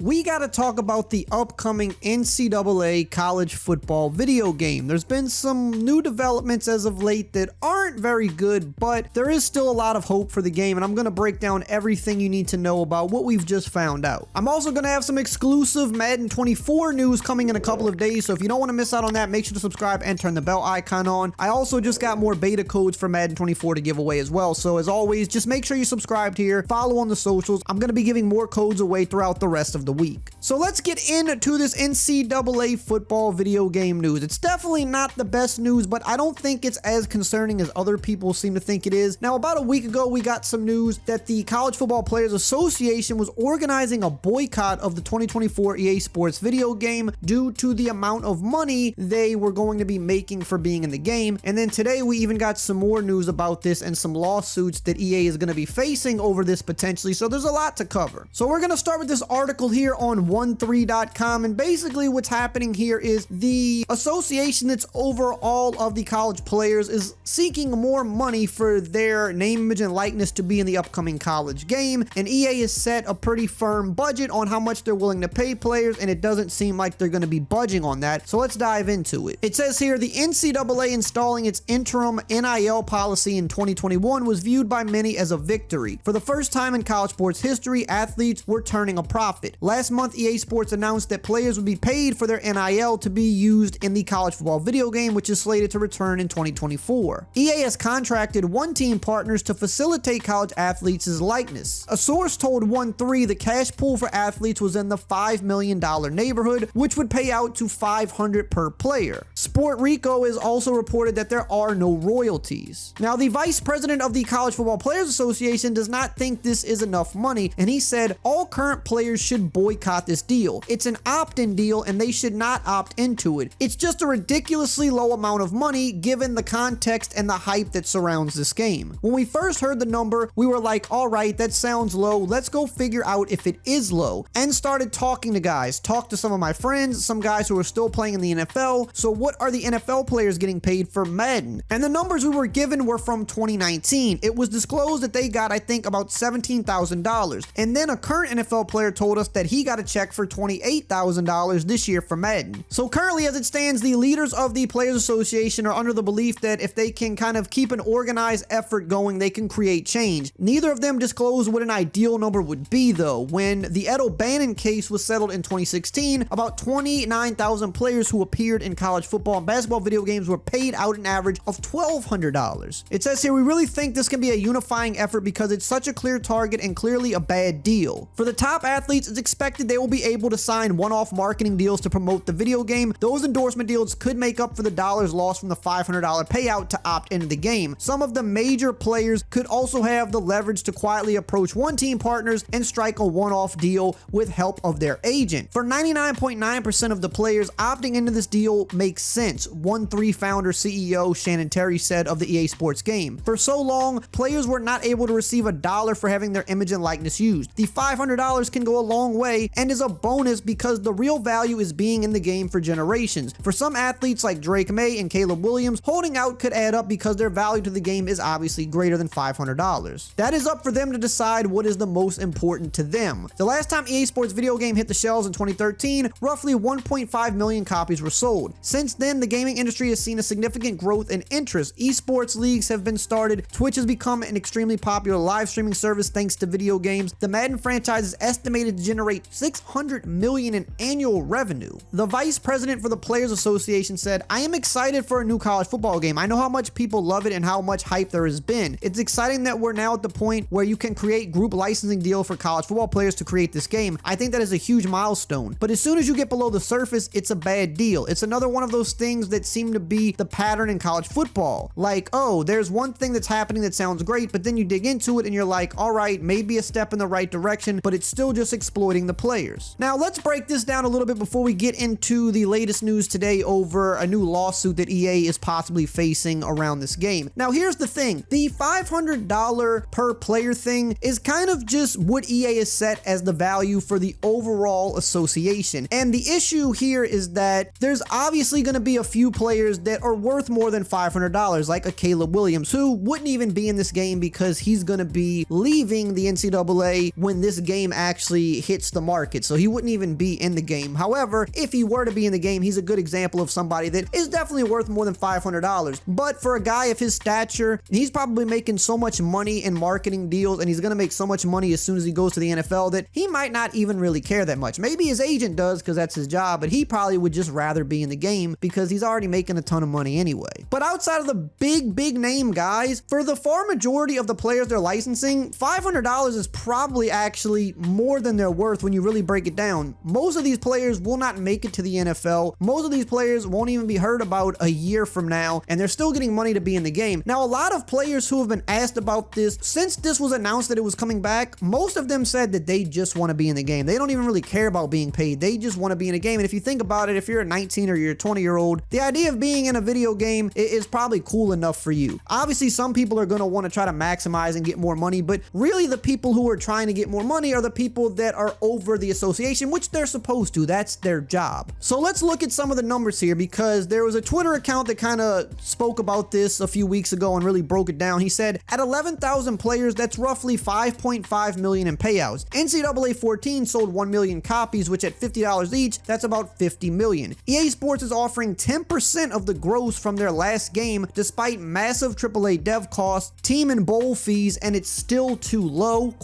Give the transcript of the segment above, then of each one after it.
we got to talk about the upcoming NCAA college football video game. There's been some new developments as of late that aren't very good, but there is still a lot of hope for the game, and I'm going to break down everything you need to know about what we've just found out. I'm also going to have some exclusive Madden 24 news coming in a couple of days, so if you don't want to miss out on that, make sure to subscribe and turn the bell icon on. I also just got more beta codes for Madden 24 to give away as well, so as always, just make sure you subscribe here, follow on the socials. I'm going to be giving more codes away throughout the rest of the week. So let's get into this NCAA football video game news. It's definitely not the best news, but I don't think it's as concerning as other people seem to think it is. Now, about a week ago, we got some news that the College Football Players Association was organizing a boycott of the 2024 EA Sports video game due to the amount of money they were going to be making for being in the game. And then today, we even got some more news about this and some lawsuits that EA is going to be facing over this potentially. So there's a lot to cover. So we're going to start with this article here on 13.com, and basically what's happening here is the association that's over all of the college players is seeking more money for their name, image, and likeness to be in the upcoming college game, and EA has set a pretty firm budget on how much they're willing to pay players, and it doesn't seem like they're going to be budging on that. So let's dive into it. It says here, the NCAA installing its interim NIL policy in 2021 was viewed by many as a victory. For the first time in college sports history, athletes were turning a profit. Last month, EA Sports announced that players would be paid for their NIL to be used in the college football video game, which is slated to return in 2024. EA has contracted one-team partners to facilitate college athletes' likeness. A source told 1-3 the cash pool for athletes was in the $5 million neighborhood, which would pay out to $500 per player. Sport Rico has also reported that there are no royalties. Now, the vice president of the College Football Players Association does not think this is enough money, and he said all current players should boycott this deal. It's an opt-in deal, and they should not opt into it. It's just a ridiculously low amount of money given the context and the hype that surrounds this game. When we first heard the number, we were like, all right, that sounds low. Let's go figure out if it is low, and started talking to guys. Talked to some of my friends, some guys who are still playing in the NFL. So what are the NFL players getting paid for Madden? And the numbers we were given were from 2019. It was disclosed that they got, I think, about $17,000. And then a current NFL player told us that he got a check for $28,000 this year for Madden. So currently, as it stands, the leaders of the Players Association are under the belief that if they can kind of keep an organized effort going, they can create change. Neither of them disclosed what an ideal number would be, though. When the Ed O'Bannon case was settled in 2016, about 29,000 players who appeared in college football and basketball video games were paid out an average of $1,200. It says here, we really think this can be a unifying effort because it's such a clear target and clearly a bad deal. For the top athletes, it's expected they will be able to sign one-off marketing deals to promote the video game. Those endorsement deals could make up for the dollars lost from the $500 payout to opt into the game. Some of the major players could also have the leverage to quietly approach one-team partners and strike a one-off deal with help of their agent. For 99.9% of the players, opting into this deal makes sense, 1-3 founder CEO Shannon Terry said of the EA Sports game. For so long, players were not able to receive a dollar for having their image and likeness used. The $500 can go a long way and is a bonus because the real value is being in the game for generations. For some athletes like Drake May and Caleb Williams, holding out could add up because their value to the game is obviously greater than $500. That is up for them to decide what is the most important to them. The last time EA Sports video game hit the shelves in 2013, roughly 1.5 million copies were sold. Since then, the gaming industry has seen a significant growth in interest. Esports leagues have been started. Twitch has become an extremely popular live streaming service thanks to video games. The Madden franchise is estimated to generate $600 million in annual revenue. The vice president for the Players Association said, I am excited for a new college football game. I know how much people love it and how much hype there has been. It's exciting that we're now at the point where you can create group licensing deals for college football players to create this game. I think that is a huge milestone. But as soon as you get below the surface, it's a bad deal. It's another one of those things that seem to be the pattern in college football. Like, oh, there's one thing that's happening that sounds great, but then you dig into it and you're like, all right, maybe a step in the right direction, but it's still just exploiting the players. Now, let's break this down a little bit before we get into the latest news today over a new lawsuit that EA is possibly facing around this game. Now, here's the thing. The $500 per player thing is kind of just what EA has set as the value for the overall association. And the issue here is that there's obviously going to be be a few players that are worth more than $500, like a Caleb Williams, who wouldn't even be in this game because he's going to be leaving the NCAA when this game actually hits the market. So he wouldn't even be in the game. However, if he were to be in the game, he's a good example of somebody that is definitely worth more than $500. But for a guy of his stature, he's probably making so much money in marketing deals, and he's going to make so much money as soon as he goes to the NFL that he might not even really care that much. Maybe his agent does because that's his job, but he probably would just rather be in the game because he's already making a ton of money anyway. But outside of the big name guys, for the far majority of the players they're licensing, $500 is probably actually more than they're worth when you really break it down. Most of these players will not make it to the NFL. Most of these players won't even be heard about a year from now, and they're still getting money to be in the game. Now, a lot of players who have been asked about this, since this was announced that it was coming back, most of them said that they just want to be in the game. They don't even really care about being paid. They just want to be in a game. And if you think about it, if you're a 19 or you're a 20-year-old, the idea of being in a video game is probably cool enough for you. Obviously, some people are going to want to try to maximize and get more money, but really the people who are trying to get more money are the people that are over the association, which they're supposed to. That's their job. So let's look at some of the numbers here, because there was a Twitter account that kind of spoke about this a few weeks ago and really broke it down. He said, at 11,000 players, that's roughly $5.5 million in payouts. NCAA 14 sold 1 million copies, which at $50 each, that's about $50 million. EA Sports is offering 10% of the gross from their last game, despite massive AAA dev costs, team and bowl fees, and it's still too low? ?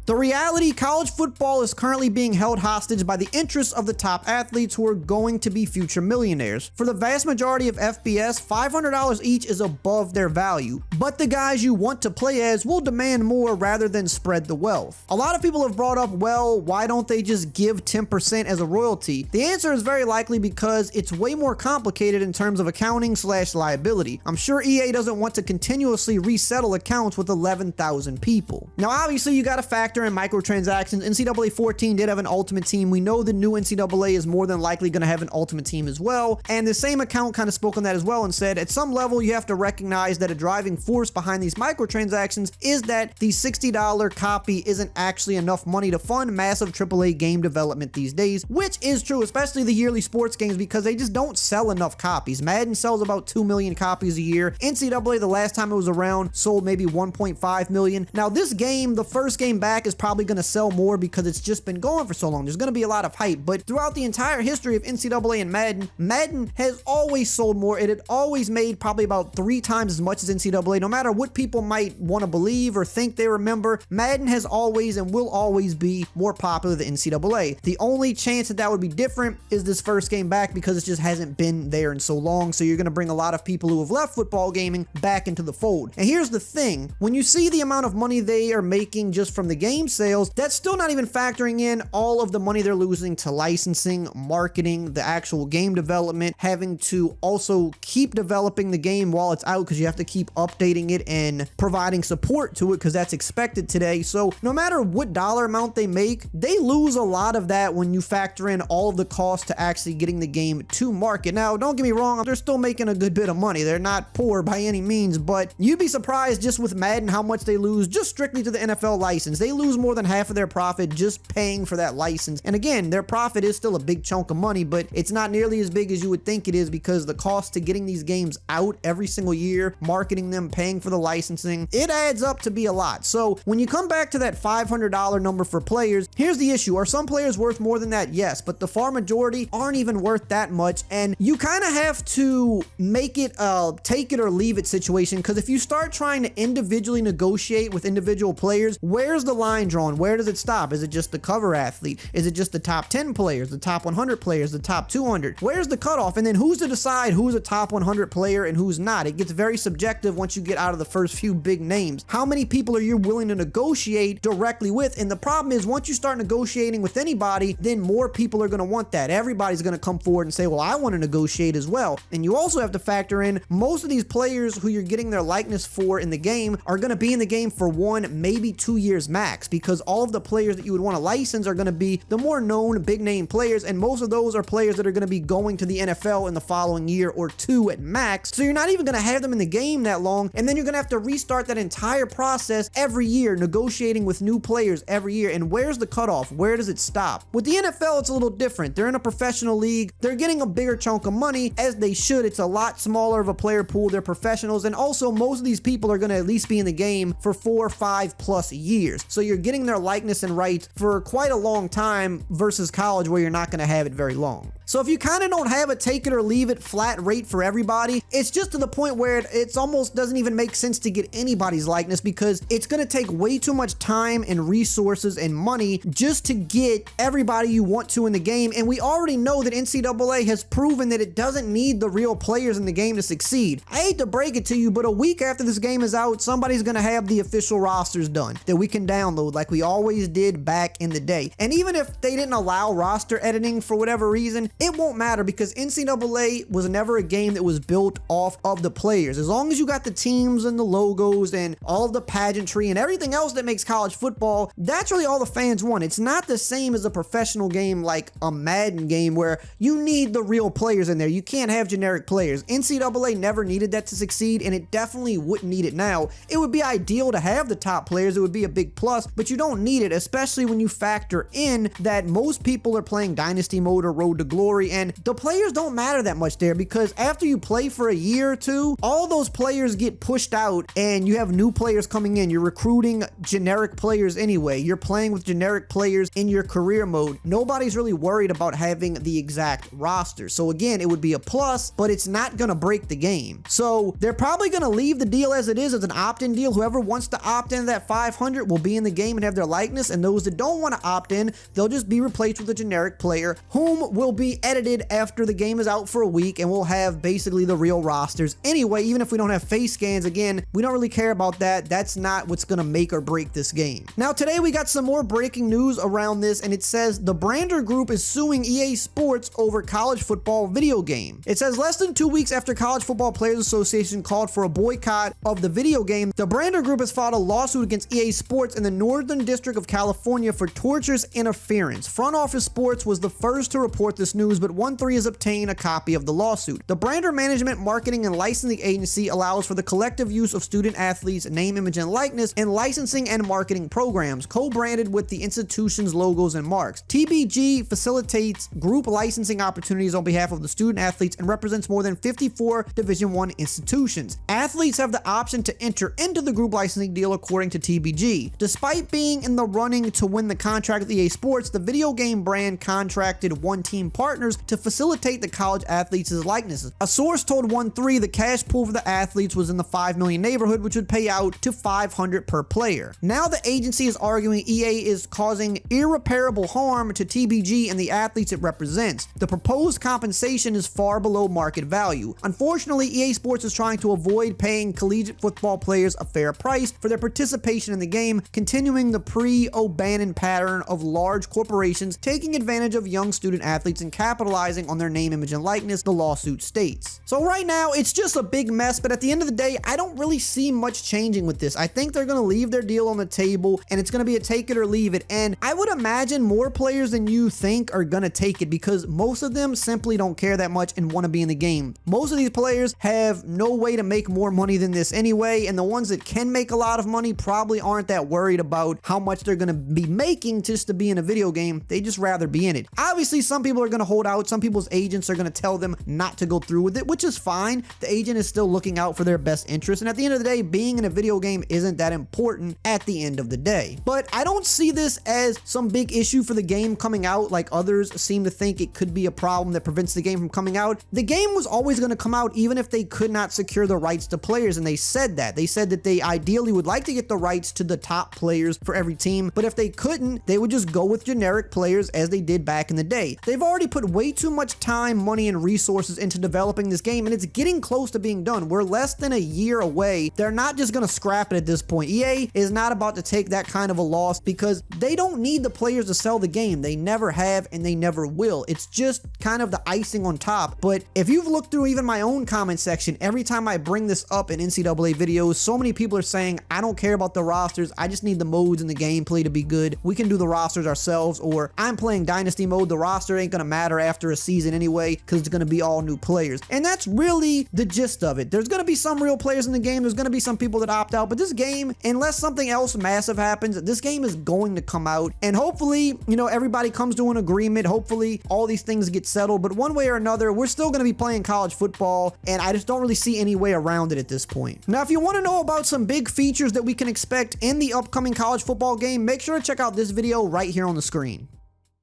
The reality, college football is currently being held hostage by the interests of the top athletes who are going to be future millionaires. For the vast majority of FBS, $500 each is above their value, but the guys you want to play as will demand more rather than spread the wealth. A lot of people have brought up, well, why don't they just give 10% as a royalty? The answer is very likely because it's way more complicated in terms of accounting/liability. I'm sure EA doesn't want to continuously resettle accounts with 11,000 people. Now, obviously, you got to factor in microtransactions. NCAA 14 did have an Ultimate Team. We know the new NCAA is more than likely going to have an Ultimate Team as well. And the same account kind of spoke on that as well and said, at some level, you have to recognize that a driving force behind these microtransactions is that the $60 copy isn't actually enough money to fund massive AAA game development these days, which is true, especially the yearly sports games, because they just don't sell enough copies. Madden sells about 2 million copies a year. NCAA, the last time it was around, sold maybe 1.5 million. Now, this game, the first game back, is probably going to sell more because it's just been going for so long. There's going to be a lot of hype, but throughout the entire history of NCAA and Madden has always sold more. It had always made probably about 3 times as much as NCAA. No matter what people might want to believe or think they remember, Madden has always and will always be more popular than NCAA. The only chance that that would be different is this first game back, because it just hasn't been there in so long. So you're going to bring a lot of people who have left football gaming back into the fold. And here's the thing, when you see the amount of money they are making just from the game sales, that's still not even factoring in all of the money they're losing to licensing, marketing, the actual game development, having to also keep developing the game while it's out because you have to keep updating it and providing support to it because that's expected today. So no matter what dollar amount they make, they lose a lot of that when you factor in all of the costs to actually getting the game to market. Now, don't get me wrong, they're still making a good bit of money. They're not poor by any means, but you'd be surprised just with Madden how much they lose just strictly to the NFL license. They lose more than half of their profit just paying for that license. And again, their profit is still a big chunk of money, but it's not nearly as big as you would think it is because the cost to getting these games out every single year, marketing them, paying for the licensing, it adds up to be a lot. So when you come back to that $500 number for players, here's the issue. Are some players worth more than that? Yes, but the far majority aren't even worth that much. And you kind of have to make it a take it or leave it situation, because if you start trying to individually negotiate with individual players, where's the line drawn? Where does it stop? Is it just the cover athlete? Is it just the top 10 players, the top 100 players, the top 200? Where's the cutoff? And then who's to decide who's a top 100 player and who's not? It gets very subjective once you get out of the first few big names. How many people are you willing to negotiate directly with? And the problem is, once you start negotiating with anybody, then more people are going to want that. Everybody's going to come forward and say, well, I want to negotiate as well. And you also have to factor in most of these players who you're getting their likeness for in the game are going to be in the game for 1, maybe 2 years max, because all of the players that you would want to license are going to be the more known big name players, and most of those are players that are going to be going to the NFL in the following year or 2 at max. So you're not even going to have them in the game that long, and then you're going to have to restart that entire process every year, negotiating with new players every year. And where's the cutoff? Where does it stop? With the NFL, it's a little different. They're in a professional league. They're getting a bigger bigger chunk of money, as they should. It's a lot smaller of a player pool. They're professionals, and also most of these people are going to at least be in the game for 4 or 5 plus years. So you're getting their likeness and rights for quite a long time versus college where you're not going to have it very long. So if you kind of don't have a take it or leave it flat rate for everybody, it's just to the point where it's almost doesn't even make sense to get anybody's likeness, because it's going to take way too much time and resources and money just to get everybody you want to in the game. And we already know that NCAA has proven that it doesn't need the real players in the game to succeed. I hate to break it to you, but a week after this game is out, somebody's going to have the official rosters done that we can download like we always did back in the day. And even if they didn't allow roster editing for whatever reason, it won't matter, because NCAA was never a game that was built off of the players. As long as you got the teams and the logos and all the pageantry and everything else that makes college football, that's really all the fans want. It's not the same as a professional game like a Madden game where you need the real players in there. You can't have generic players. NCAA never needed that to succeed, and it definitely wouldn't need it now. It would be ideal to have the top players. It would be a big plus, but you don't need it, especially when you factor in that most people are playing Dynasty Mode or Road to Glory, and the players don't matter that much there, because after you play for a year or two, all those players get pushed out and you have new players coming in. You're recruiting generic players anyway. You're playing with generic players in your career mode. Nobody's really worried about having the exact roster. So again, it would be a plus, but it's not going to break the game. So they're probably going to leave the deal as it is, as an opt-in deal. Whoever wants to opt into that 500 will be in the game and have their likeness, and those that don't want to opt in, they'll just be replaced with a generic player whom will be edited after the game is out for a week, and we'll have basically the real rosters anyway. Even if we don't have face scans, again, we don't really care about that. That's not what's going to make or break this game. Now today we got some more breaking news around this, and it says the Brander Group is suing EA Sports over college football video game. It says less than 2 weeks after College Football Players Association called for a boycott of the video game, the Brander Group has filed a lawsuit against EA Sports in the Northern District of California for tortious interference. Front Office Sports was the first to report this news, but 1-3 has obtained a copy of the lawsuit. The Brander Management, Marketing, and Licensing Agency allows for the collective use of student athletes' name, image, and likeness in licensing and marketing programs, co-branded with the institution's logos and marks. TBG facilitates group licensing opportunities on behalf of the student athletes and represents more than 54 Division I institutions. Athletes have the option to enter into the group licensing deal according to TBG. Despite being in the running to win the contract with EA Sports, the video game brand contracted One Team Partners to facilitate the college athletes' likenesses. A source told 1-3 the cash pool for the athletes was in the $5 million neighborhood, which would pay out to $500 per player. Now the agency is arguing EA is causing irreparable harm to TBG and the athletes it represents. The proposed compensation is far below market value. Unfortunately, EA Sports is trying to avoid paying collegiate football players a fair price for their participation in the game, continuing the pre-O'Bannon pattern of large corporations taking advantage of young student athletes and capitalizing on their name, image, and likeness, the lawsuit states. So right now, it's just a big mess, but at the end of the day, I don't really see much changing with this. I think they're going to leave their deal on the table, and it's going to be a take it or leave it, and I would imagine more players than you think are going to take it, because most of them simply don't care that much and want to be in the game. Most of these players have no way to make more money than this anyway, and the ones that can make a lot of money probably aren't that worried about how much they're going to be making just to be in a video game. They just rather be in it. Obviously, some people are going to hold out. Some people's agents are going to tell them not to go through with it, which is fine. The agent is still looking out for their best interest, and at the end of the day, being in a video game isn't that important at the end of the day. But I don't see this as some big issue for the game coming out like others seem to think it could be a problem that prevents the game from coming out. The game was always going to come out even if they could not secure the rights to players, and they said that. They said that they ideally would like to get the rights to the top players for every team, but if they couldn't, they would just go with generic players as they did back in the day. They've already put way too much time, money, and resources into developing this game, and it's getting close to being done. We're less than a year away. They're not just going to scrap it at this point. EA is not about to take that kind of a loss because they don't need the players to sell the game. They never have, and they never will. It's just kind of the icing on top. But if you've looked through even my own comment section, every time I bring this up in NCAA videos, so many people are saying, I don't care about the rosters. I just need the modes and the gameplay to be good. We can do the rosters ourselves, or I'm playing Dynasty mode. The roster ain't going to matter. matter after a season anyway, because it's going to be all new players. And that's really the gist of it. There's going to be some real players in the game. There's going to be some people that opt out, but this game, unless something else massive happens, this game is going to come out, and hopefully, you know, everybody comes to an agreement. Hopefully all these things get settled, but one way or another, we're still going to be playing college football, and I just don't really see any way around it at this point. Now, if you want to know about some big features that we can expect in the upcoming college football game, make sure to check out this video right here on the screen.